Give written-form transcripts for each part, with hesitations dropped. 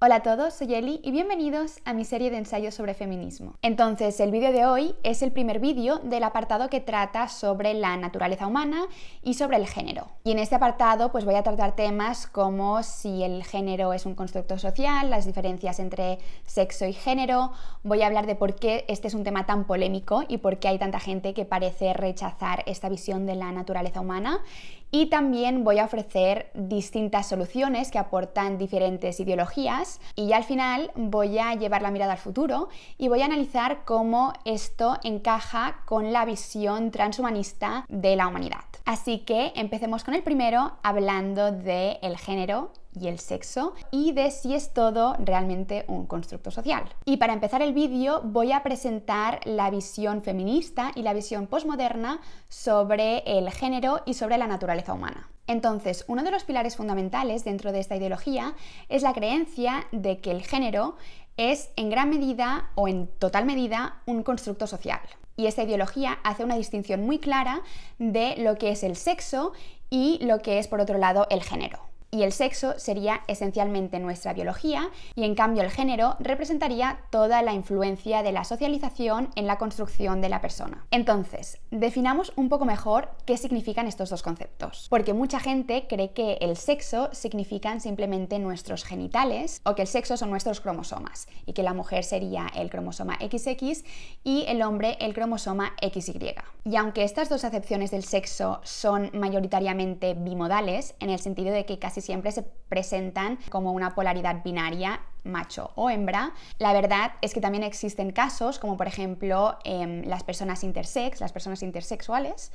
Hola a todos, soy Eli y bienvenidos a mi serie de ensayos sobre feminismo. Entonces, el vídeo de hoy es el primer vídeo del apartado que trata sobre la naturaleza humana y sobre el género. Y en este apartado pues voy a tratar temas como si el género es un constructo social, las diferencias entre sexo y género, voy a hablar de por qué este es un tema tan polémico y por qué hay tanta gente que parece rechazar esta visión de la naturaleza humana. Y también voy a ofrecer distintas soluciones que aportan diferentes ideologías y ya al final voy a llevar la mirada al futuro y voy a analizar cómo esto encaja con la visión transhumanista de la humanidad. Así que empecemos con el primero hablando del género y el sexo y de si es todo realmente un constructo social. Y para empezar el vídeo voy a presentar la visión feminista y la visión posmoderna sobre el género y sobre la naturaleza humana. Entonces, uno de los pilares fundamentales dentro de esta ideología es la creencia de que el género es en gran medida o en total medida un constructo social. Y esta ideología hace una distinción muy clara de lo que es el sexo y lo que es, por otro lado, el género. Y el sexo sería esencialmente nuestra biología y en cambio el género representaría toda la influencia de la socialización en la construcción de la persona. Entonces, definamos un poco mejor qué significan estos dos conceptos, porque mucha gente cree que el sexo significan simplemente nuestros genitales o que el sexo son nuestros cromosomas y que la mujer sería el cromosoma XX y el hombre el cromosoma XY. Y aunque estas dos acepciones del sexo son mayoritariamente bimodales, en el sentido de que casi siempre se presentan como una polaridad binaria, macho o hembra, la verdad es que también existen casos como por ejemplo las personas intersex, las personas intersexuales,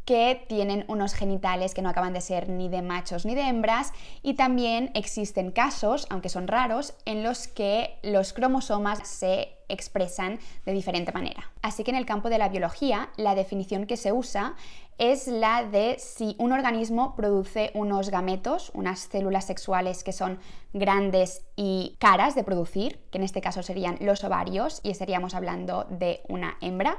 que tienen unos genitales que no acaban de ser ni de machos ni de hembras, y también existen casos, aunque son raros, en los que los cromosomas se expresan de diferente manera. Así que en el campo de la biología, la definición que se usa es la de si un organismo produce unos gametos, unas células sexuales que son grandes y caras de producir, que en este caso serían los ovarios, y estaríamos hablando de una hembra,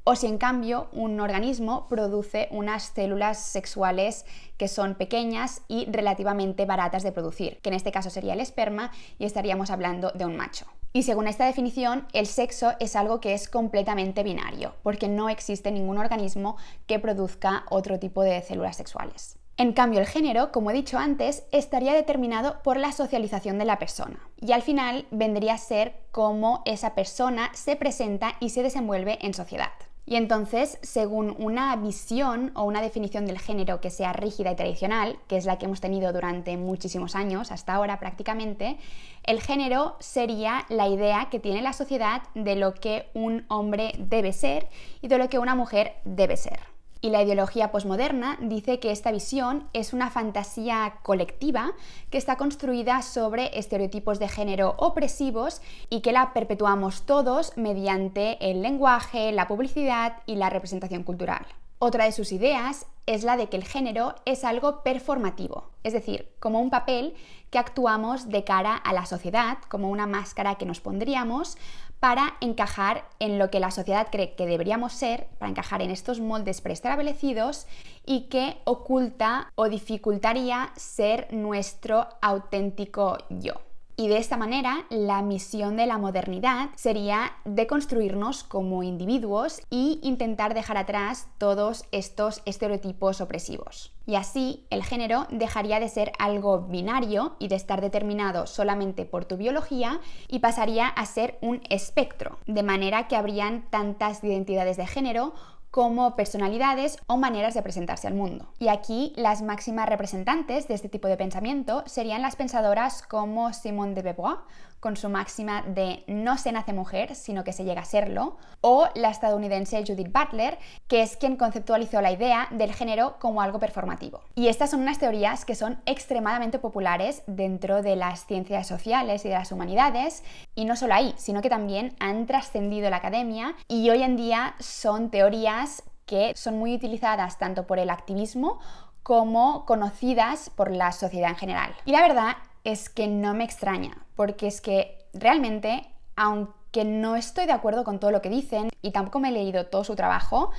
o si en cambio un organismo produce unas células sexuales que son pequeñas y relativamente baratas de producir, que en este caso sería el esperma y estaríamos hablando de un macho. Y según esta definición, el sexo es algo que es completamente binario, porque no existe ningún organismo que produzca otro tipo de células sexuales. En cambio, el género, como he dicho antes, estaría determinado por la socialización de la persona y al final vendría a ser cómo esa persona se presenta y se desenvuelve en sociedad. Y entonces, según una visión o una definición del género que sea rígida y tradicional, que es la que hemos tenido durante muchísimos años, hasta ahora prácticamente, el género sería la idea que tiene la sociedad de lo que un hombre debe ser y de lo que una mujer debe ser. Y la ideología posmoderna dice que esta visión es una fantasía colectiva que está construida sobre estereotipos de género opresivos y que la perpetuamos todos mediante el lenguaje, la publicidad y la representación cultural. Otra de sus ideas es la de que el género es algo performativo, es decir, como un papel que actuamos de cara a la sociedad, como una máscara que nos pondríamos para encajar en lo que la sociedad cree que deberíamos ser, para encajar en estos moldes preestablecidos y que oculta o dificultaría ser nuestro auténtico yo. Y de esta manera, la misión de la modernidad sería deconstruirnos como individuos e intentar dejar atrás todos estos estereotipos opresivos. Y así, el género dejaría de ser algo binario y de estar determinado solamente por tu biología y pasaría a ser un espectro, de manera que habrían tantas identidades de género como personalidades o maneras de presentarse al mundo. Y aquí las máximas representantes de este tipo de pensamiento serían las pensadoras como Simone de Beauvoir, con su máxima de no se nace mujer, sino que se llega a serlo, o la estadounidense Judith Butler, que es quien conceptualizó la idea del género como algo performativo. Y estas son unas teorías que son extremadamente populares dentro de las ciencias sociales y de las humanidades, y no solo ahí, sino que también han trascendido la academia y hoy en día son teorías que son muy utilizadas tanto por el activismo como conocidas por la sociedad en general. Y la verdad es que no me extraña, porque es que realmente, aunque no estoy de acuerdo con todo lo que dicen y tampoco me he leído todo su trabajo,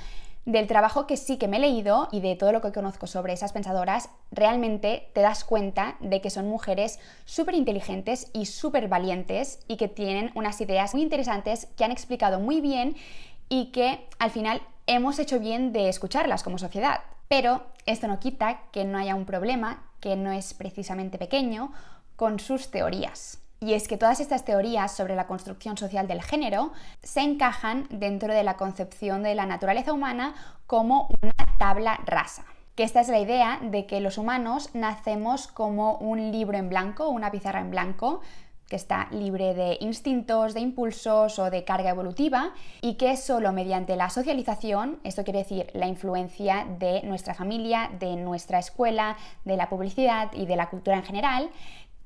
Del trabajo que sí que me he leído y de todo lo que conozco sobre esas pensadoras, realmente te das cuenta de que son mujeres súper inteligentes y súper valientes y que tienen unas ideas muy interesantes que han explicado muy bien y que al final hemos hecho bien de escucharlas como sociedad. Pero esto no quita que no haya un problema, que no es precisamente pequeño, con sus teorías. Y es que todas estas teorías sobre la construcción social del género se encajan dentro de la concepción de la naturaleza humana como una tabla rasa. Que esta es la idea de que los humanos nacemos como un libro en blanco, una pizarra en blanco, que está libre de instintos, de impulsos o de carga evolutiva, y que solo mediante la socialización, esto quiere decir la influencia de nuestra familia, de nuestra escuela, de la publicidad y de la cultura en general,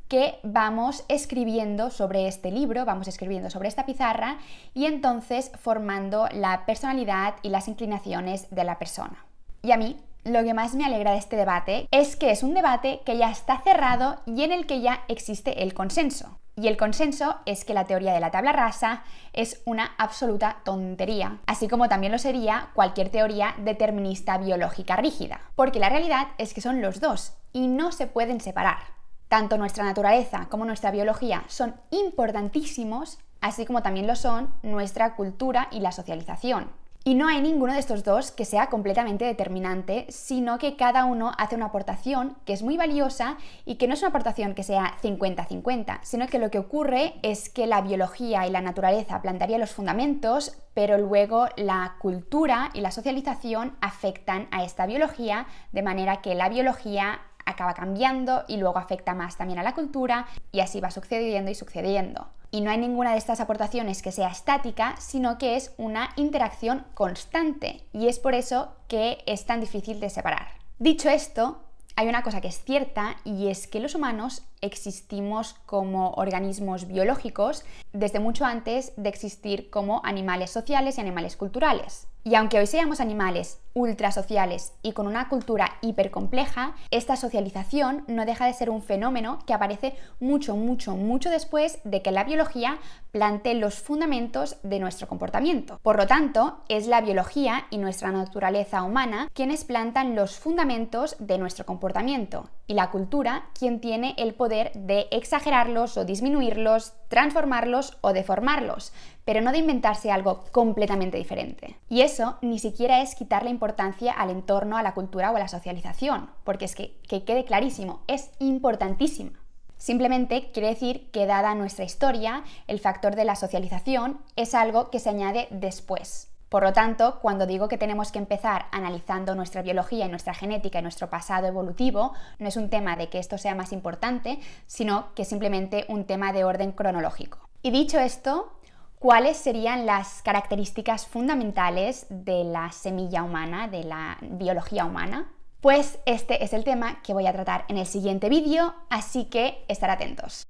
que vamos escribiendo sobre este libro, vamos escribiendo sobre esta pizarra y entonces formando la personalidad y las inclinaciones de la persona. Y a mí lo que más me alegra de este debate es que es un debate que ya está cerrado y en el que ya existe el consenso. Y el consenso es que la teoría de la tabla rasa es una absoluta tontería, así como también lo sería cualquier teoría determinista biológica rígida, porque la realidad es que son los dos y no se pueden separar. Tanto nuestra naturaleza como nuestra biología son importantísimos, así como también lo son nuestra cultura y la socialización. Y no hay ninguno de estos dos que sea completamente determinante, sino que cada uno hace una aportación que es muy valiosa y que no es una aportación que sea 50-50, sino que lo que ocurre es que la biología y la naturaleza plantarían los fundamentos, pero luego la cultura y la socialización afectan a esta biología, de manera que la biología acaba cambiando y luego afecta más también a la cultura y así va sucediendo y sucediendo. Y no hay ninguna de estas aportaciones que sea estática, sino que es una interacción constante y es por eso que es tan difícil de separar. Dicho esto, hay una cosa que es cierta y es que los humanos existimos como organismos biológicos desde mucho antes de existir como animales sociales y animales culturales. Y aunque hoy seamos animales ultrasociales y con una cultura hipercompleja, esta socialización no deja de ser un fenómeno que aparece mucho después de que la biología plantee los fundamentos de nuestro comportamiento. Por lo tanto, es la biología y nuestra naturaleza humana quienes plantan los fundamentos de nuestro comportamiento y la cultura quien tiene el poder de exagerarlos o disminuirlos, transformarlos o deformarlos, pero no de inventarse algo completamente diferente. Y eso ni siquiera es quitarle importancia al entorno, a la cultura o a la socialización, porque es que quede clarísimo, es importantísima. Simplemente quiere decir que dada nuestra historia, el factor de la socialización es algo que se añade después. Por lo tanto, cuando digo que tenemos que empezar analizando nuestra biología y nuestra genética y nuestro pasado evolutivo, no es un tema de que esto sea más importante, sino que es simplemente un tema de orden cronológico. Y dicho esto, ¿cuáles serían las características fundamentales de la semilla humana, de la biología humana? Pues este es el tema que voy a tratar en el siguiente vídeo, así que estar atentos.